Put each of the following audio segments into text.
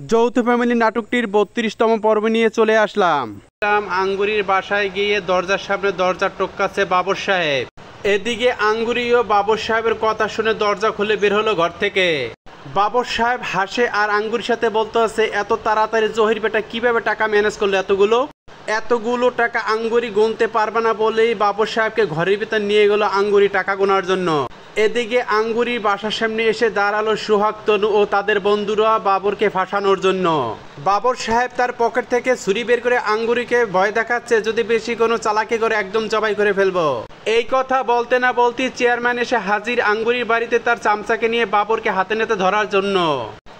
যৌথ ফ্যামিলি নাটকটির ৩২তম পর্ব নিয়ে চলে আসলাম। আঙ্গুরির বাসায় গিয়ে দরজার সামনে দরজা টপকাচ্ছে বাবর সাহেব। এদিকে আঙ্গুরিও বাবর সাহেবের কথা শুনে দরজা খুলে বের হলো ঘর থেকে। বাবর সাহেব হাসে আর আঙ্গুরির সাথে বলতে আছে, এত তাড়াতাড়ি জহির বেটা কিভাবে টাকা ম্যানেজ করলো? এতগুলো টাকা আঙ্গুরি গুনতে পারবে না বলেই বাবর সাহেবকে ঘরের ভিতর নিয়ে গেল আঙ্গুরি টাকা গোনার জন্য। এদিকে আঙ্গুরির বাসার সামনে এসে দাঁড়ালো সোহাগ, তনু ও তাদের বন্ধুরা বাবরকে ফাঁসানোর জন্য। বাবর সাহেব তার পকেট থেকে ছুরি বের করে আঙ্গুরিকে ভয় দেখাচ্ছে, যদি বেশি কোনো চালাকি করে একদম জবাই করে ফেলবো। এই কথা বলতে না বলতেই চেয়ারম্যান এসে হাজির আঙ্গুরির বাড়িতে তার চামচাকে নিয়ে বাবরকে হাতে নাতে ধরার জন্য।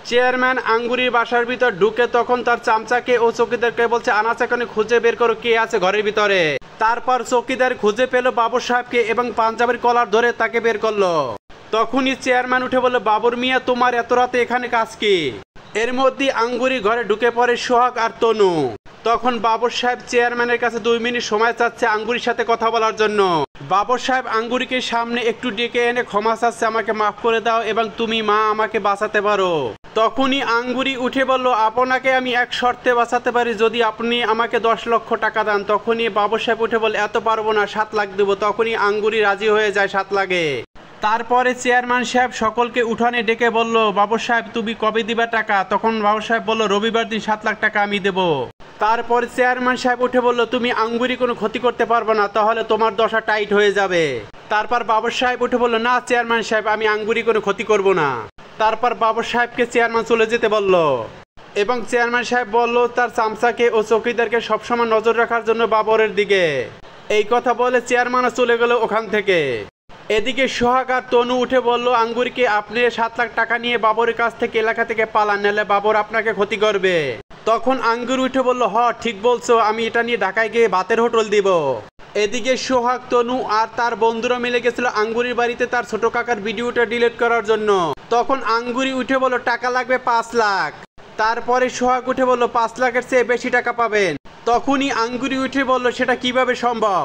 চেয়ারম্যান আঙ্গুরির বাসার ভিতর ঢুকে তখন তার চামচাকে ও চৌকিদারকে বলছে, আনাচাকানে খুঁজে বের করো কে আছে ঘরের ভিতরে। তারপর চৌকিদার খুঁজে পেল বাবর সাহেবকে এবং পাঞ্জাবের কলার ধরে তাকে বের করলো। তখনই চেয়ারম্যান উঠে বলল, বাবর মিয়া তোমার এত রাতে এখানে কাজ কি? এর মধ্যে আঙ্গুরি ঘরে ঢুকে পড়ে সোহাগ আর তনু। তখন বাবর সাহেব চেয়ারম্যানের কাছে 2 মিনিট সময় চাচ্ছে আঙ্গুরির সাথে কথা বলার জন্য। বাবর সাহেব আঙ্গুরিকে সামনে একটু ডেকে এনে ক্ষমা চাচ্ছে, আমাকে মাফ করে দাও এবং তুমি মা আমাকে বাঁচাতে পারো। তখনই আঙ্গুরি উঠে বলল, আপনাকে আমি এক শর্তে বাঁচাতে পারি, যদি আপনি আমাকে 10 লক্ষ টাকা দেন। তখনই বাবর সাহেব উঠে বলে, এত পারবো না, 7 লাখ দেবো। তখনই আঙ্গুরি রাজি হয়ে যায় 7 লাখে। তারপরে চেয়ারম্যান সাহেব সকলকে উঠানে ডেকে বলল, বাবর সাহেব তুমি কবে দিবা টাকা? তখন বাবর সাহেব বলল, রবিবার দিন 7 লাখ টাকা আমি দেব। তারপর চেয়ারম্যান সাহেব উঠে বলল, তুমি আঙ্গুরি কোনো ক্ষতি করতে পারবে না, তাহলে তোমার দশা টাইট হয়ে যাবে। তারপর বাবর সাহেব উঠে বলল, না চেয়ারম্যান সাহেব আমি আঙ্গুরি কোনো ক্ষতি করব না। তারপর বাবর সাহেবকে চেয়ারম্যান চলে যেতে বলল এবং চেয়ারম্যান সাহেব বলল তার চামচাকে ও চৌকিদারকে সবসময় নজর রাখার জন্য বাবরের দিকে। এই কথা বলে চেয়ারম্যানও চলে গেল ওখান থেকে। এদিকে সোহাগ আর তনু উঠে বলল আঙ্গুরিকে, আপনি 7 লাখ টাকা নিয়ে বাবরের কাছ থেকে এলাকা থেকে পালান, নাহলে বাবর আপনাকে ক্ষতি করবে। তখন আঙ্গুরি উঠে বলল, ঠিক বলছো, আমি এটা নিয়ে ঢাকায় গিয়ে ভাতের হোটেল দিব। এদিকে সোহাগ, তনু আর তার বন্ধুরা মিলে গেছিল আঙ্গুরির বাড়িতে তার ছোট কাকার ভিডিওটা ডিলিট করার জন্য। তখন আঙ্গুরি উঠে বলল, টাকা লাগবে 5 লাখ। তারপরে সোহাগ উঠে বলল, 5 লাখের চেয়ে বেশি টাকা পাবেন। তখনই আঙ্গুরি উঠে বলল, সেটা কিভাবে সম্ভব?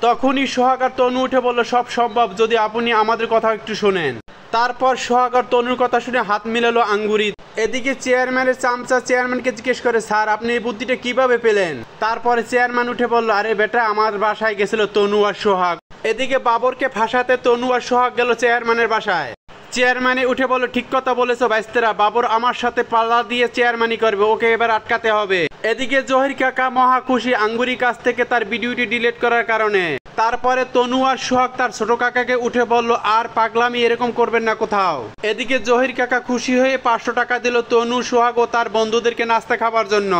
তখনই সোহাগ আর তনু উঠে বলল, সব সম্ভব যদি আপনি আমাদের কথা একটু শোনেন। তারপর সোহাগ আর তনুর কথা শুনে হাত মিলালো আঙ্গুরি। এদিকে চেয়ারম্যানের চামচা চেয়ারম্যানকে জিজ্ঞেস করে, স্যার আপনি এই বুদ্ধিটা কিভাবে পেলেন? তারপরে চেয়ারম্যান উঠে বলল, আরে বেটা আমার বাসায় গেছিল তনু আর সোহাগ। এদিকে বাবরকে ফাঁসাতে তনু আর সোহাগ গেল চেয়ারম্যানের বাসায়। চেয়ারম্যানে উঠে বলল, ঠিক কথা বলেছো ভাইস্তেরা, বাবর আমার সাথে পাল্লা দিয়ে চেয়ারম্যানই করবে, ওকে এবার আটকাতে হবে। এদিকে জহির কাকা মহা খুশি আঙ্গুরির কাছ থেকে তার ভিডিওটি ডিলিট করার কারণে। তারপরে তনু আর সোহাগ তার ছোট কাকাকে উঠে বলল, আর পাগলামি এরকম করবেন না কোথাও। এদিকে জহির কাকা খুশি হয়ে 500 টাকা দিল তনু, সোহাগ ও তার বন্ধুদেরকে নাস্তা খাবার জন্য।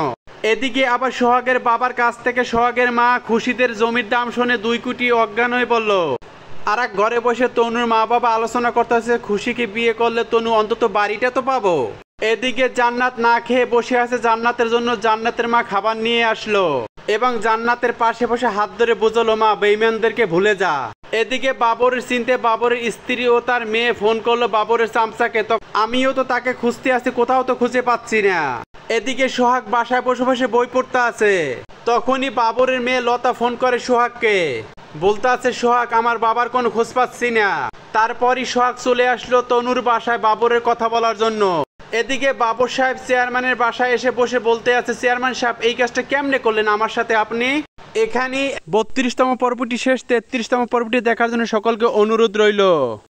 এদিকে আবার সোহাগের বাবার কাছ থেকে সোহাগের মা খুশিদের জমির দাম শুনে 2 কোটি অজ্ঞান হয়ে পড়ল। আর এক ঘরে বসে তনুর মা বাবা আলোচনা করতেছে, খুশিকে বিয়ে করলে তনু অন্তত বাড়িটা তো পাবো। এদিকে জান্নাত না খেয়ে বসে আছে, জান্নাতের জন্য জান্নাতের মা খাবার নিয়ে আসলো এবং জান্নাতের পাশে বসে হাত ধরে বুঝলো, মা বেঈমানদেরকে ভুলে যা। এদিকে বাবরের চিনতে বাবরের স্ত্রী ও তার মেয়ে ফোন করলো বাবরের চামচাকে, তো আমিও তো তাকে খুঁজতে আছি, কোথাও তো খুঁজে পাচ্ছি না। এদিকে সোহাগ বাসায় বসে বসে বই পড়তে আছে। তখনই বাবরের মেয়ে লতা ফোন করে সোহাগকে, বলতে আছে, সোহাগ আমার বাবার কোনো খোঁজ পাচ্ছি না। তারপরই সোহাগ চলে আসলো তনুর বাসায় বাবরের কথা বলার জন্য। এদিকে বাবর সাহেব চেয়ারম্যানের বাসায় এসে বসে বলতে আছে, চেয়ারম্যান সাহেব এই কাজটা কেমনে করলেন আমার সাথে আপনি? এখানে 32তম পর্বটি শেষ, 33তম পর্বটি দেখার জন্য সকলকে অনুরোধ রইল।